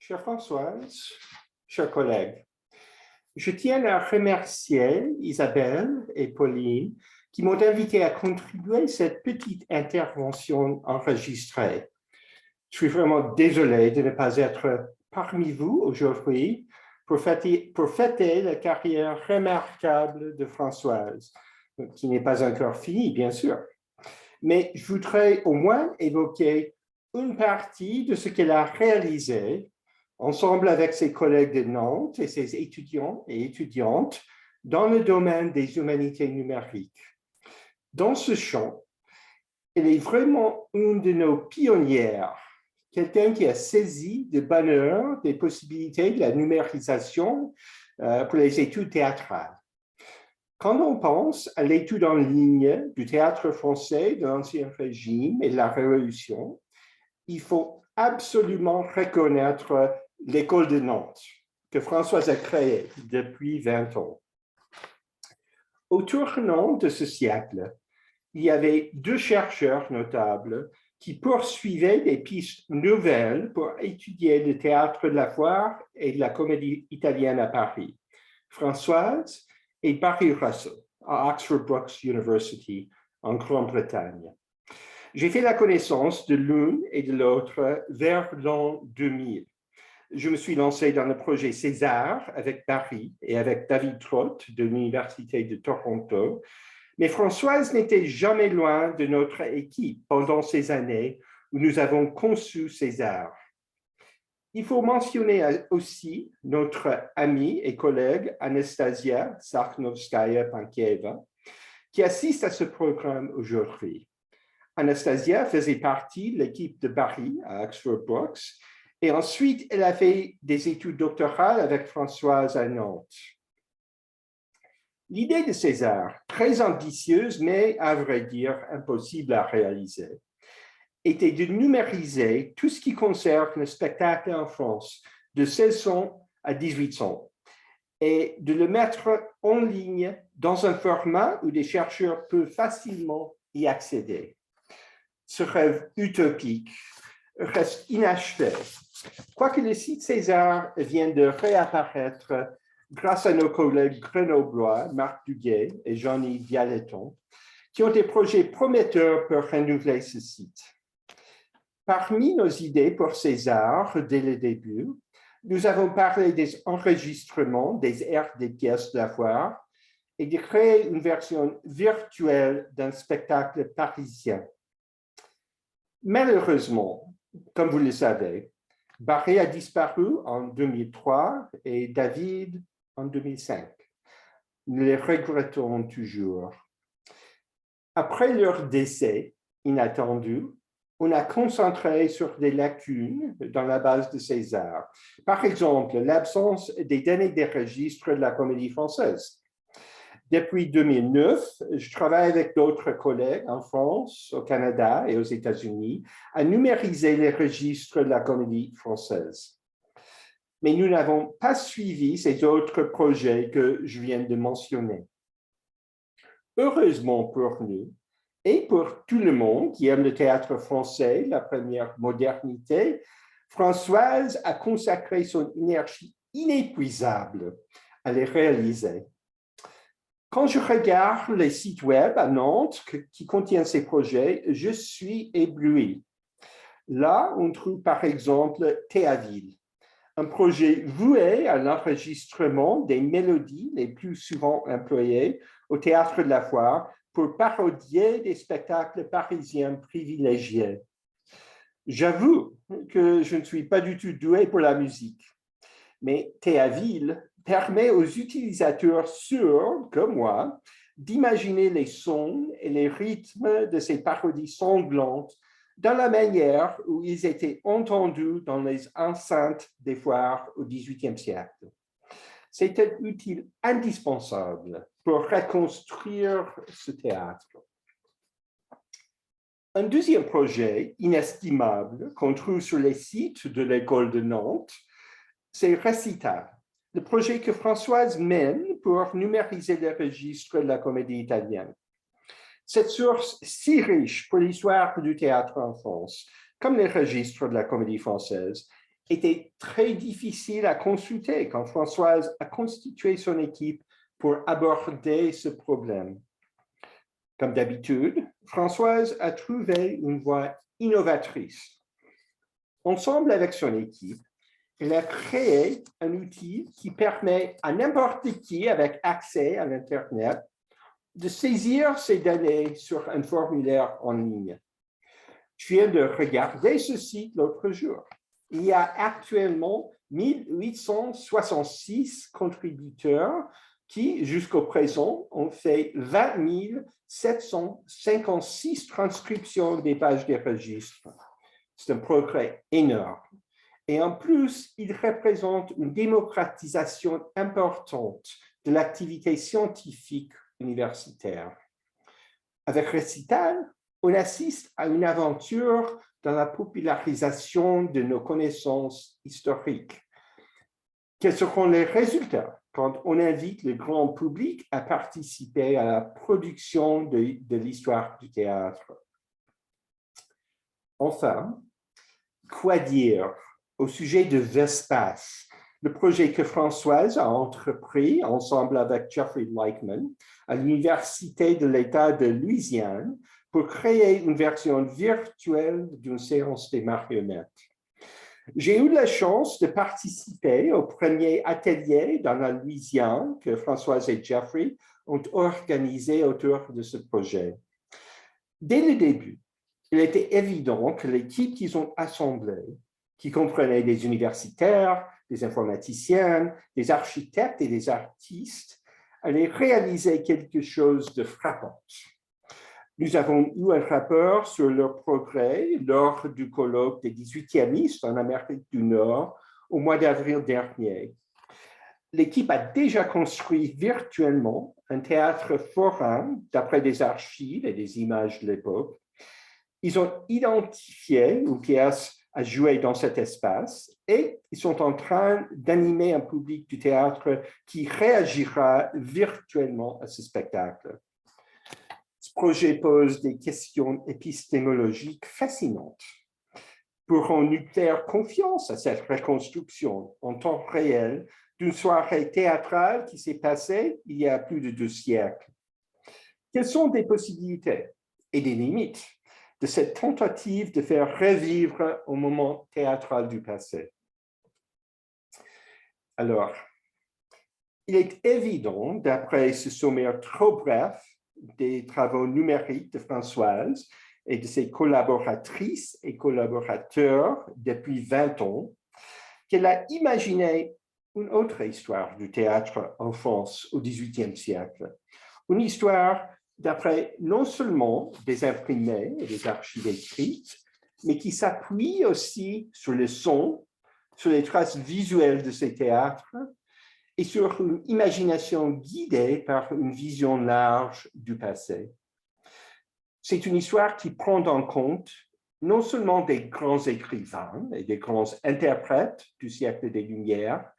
Chère Françoise, chers collègues, je tiens à remercier Isabelle et Pauline qui m'ont invité à contribuer à cette petite intervention enregistrée. Je suis vraiment désolé de ne pas être parmi vous aujourd'hui pour fêter la carrière remarquable de Françoise, qui n'est pas encore finie, bien sûr. Mais je voudrais au moins évoquer une partie de ce qu'elle a réalisé ensemble avec ses collègues de Nantes et ses étudiants et étudiantes dans le domaine des humanités numériques. Dans ce champ, elle est vraiment une de nos pionnières, quelqu'un qui a saisi de bonne heure des possibilités de la numérisation pour les études théâtrales. Quand on pense à l'étude en ligne du théâtre français de l'Ancien Régime et de la Révolution, il faut absolument reconnaître l'école de Nantes, que Françoise a créée depuis 20 ans. Au tournant de ce siècle, il y avait deux chercheurs notables qui poursuivaient des pistes nouvelles pour étudier le théâtre de la foire et de la comédie italienne à Paris, Françoise et Barry Russell, à Oxford Brookes University, en Grande-Bretagne. J'ai fait la connaissance de l'une et de l'autre vers l'an 2000. Je me suis lancé dans le projet César avec Barry et avec David Trott de l'Université de Toronto, mais Françoise n'était jamais loin de notre équipe pendant ces années où nous avons conçu César. Il faut mentionner aussi notre amie et collègue Anastasia Sarknovskaya-Pankieva, qui assiste à ce programme aujourd'hui. Anastasia faisait partie de l'équipe de Barry à Oxford Brookes et ensuite elle a fait des études doctorales avec Françoise à Nantes. L'idée de César, très ambitieuse mais à vrai dire impossible à réaliser, était de numériser tout ce qui concerne le spectacle en France de 1600 à 1800 et de le mettre en ligne dans un format où des chercheurs peuvent facilement y accéder. Ce rêve utopique reste inachevé, quoique le site César vient de réapparaître grâce à nos collègues grenoblois, Marc Duguay et Jean-Yves Vialetton, qui ont des projets prometteurs pour renouveler ce site. Parmi nos idées pour César, dès le début, nous avons parlé des enregistrements des airs des pièces de la foire et de créer une version virtuelle d'un spectacle parisien. Malheureusement, comme vous le savez, Barry a disparu en 2003 et David en 2005. Nous les regrettons toujours. Après leur décès inattendu, on a concentré sur des lacunes dans la base de César. Par exemple, l'absence des données des registres de la Comédie Française. Depuis 2009, je travaille avec d'autres collègues en France, au Canada et aux États-Unis à numériser les registres de la Comédie Française. Mais nous n'avons pas suivi ces autres projets que je viens de mentionner. Heureusement pour nous, et pour tout le monde qui aime le théâtre français, la première modernité, Françoise a consacré son énergie inépuisable à les réaliser. Quand je regarde les sites web à Nantes qui contiennent ces projets, je suis ébloui. Là, on trouve par exemple Théaville, un projet voué à l'enregistrement des mélodies les plus souvent employées au théâtre de la foire pour parodier des spectacles parisiens privilégiés. J'avoue que je ne suis pas du tout doué pour la musique, mais Théaville permet aux utilisateurs sourds, comme moi, d'imaginer les sons et les rythmes de ces parodies sanglantes dans la manière où ils étaient entendus dans les enceintes des foires au XVIIIe siècle. C'était un outil indispensable pour reconstruire ce théâtre. Un deuxième projet inestimable qu'on trouve sur les sites de l'école de Nantes, c'est Recital, le projet que Françoise mène pour numériser les registres de la comédie italienne. Cette source si riche pour l'histoire du théâtre en France, comme les registres de la comédie française, était très difficile à consulter quand Françoise a constitué son équipe pour aborder ce problème. Comme d'habitude, Françoise a trouvé une voie innovatrice. Ensemble avec son équipe, elle a créé un outil qui permet à n'importe qui avec accès à l'Internet de saisir ces données sur un formulaire en ligne. Je viens de regarder ce site l'autre jour. Il y a actuellement 1866 contributeurs qui, jusqu'au présent, ont fait 20 756 transcriptions des pages des registres. C'est un progrès énorme. Et en plus, il représente une démocratisation importante de l'activité scientifique universitaire. Avec Recital, on assiste à une aventure dans la popularisation de nos connaissances historiques. Quels seront les résultats quand on invite le grand public à participer à la production de l'histoire du théâtre? Enfin, quoi dire au sujet de Vespace, le projet que Françoise a entrepris ensemble avec Jeffrey Leichman à l'Université de l'État de Louisiane pour créer une version virtuelle d'une séance des marionnettes. J'ai eu la chance de participer au premier atelier dans la Louisiane que Françoise et Jeffrey ont organisé autour de ce projet. Dès le début, il était évident que l'équipe qu'ils ont assemblée, qui comprenait des universitaires, des informaticiens, des architectes et des artistes, allait réaliser quelque chose de frappant. Nous avons eu un rapport sur leur progrès lors du colloque des 18e en Amérique du Nord au mois d'avril dernier. L'équipe a déjà construit virtuellement un théâtre forain d'après des archives et des images de l'époque. Ils ont identifié une pièce à jouer dans cet espace et ils sont en train d'animer un public du théâtre qui réagira virtuellement à ce spectacle. Ce projet pose des questions épistémologiques fascinantes. Pourrons-nous faire confiance à cette reconstruction en temps réel d'une soirée théâtrale qui s'est passée il y a plus de 2 siècles? Quelles sont des possibilités et des limites de cette tentative de faire revivre un moment théâtral du passé? Alors, il est évident, d'après ce sommaire trop bref des travaux numériques de Françoise et de ses collaboratrices et collaborateurs depuis 20 ans, qu'elle a imaginé une autre histoire du théâtre en France au XVIIIe siècle. Une histoire d'après non seulement des imprimés et des archives écrites, mais qui s'appuie aussi sur le son, sur les traces visuelles de ces théâtres et sur une imagination guidée par une vision large du passé. C'est une histoire qui prend en compte non seulement des grands écrivains et des grands interprètes du siècle des Lumières,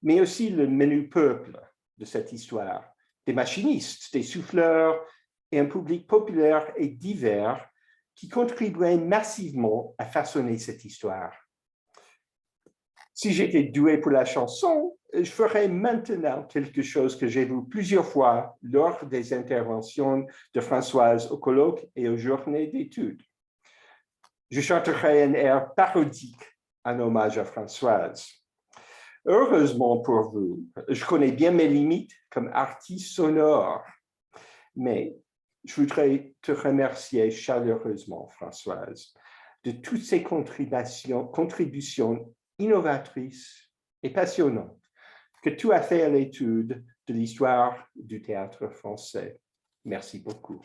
mais aussi le menu peuple de cette histoire, des machinistes, des souffleurs et un public populaire et divers qui contribuaient massivement à façonner cette histoire. Si j'étais doué pour la chanson, je ferais maintenant quelque chose que j'ai vu plusieurs fois lors des interventions de Françoise au colloque et aux journées d'études. Je chanterai un air parodique en hommage à Françoise. Heureusement pour vous, je connais bien mes limites comme artiste sonore, mais je voudrais te remercier chaleureusement, Françoise, de toutes ces contributions innovatrices et passionnantes que tu as fait à l'étude de l'histoire du théâtre français. Merci beaucoup.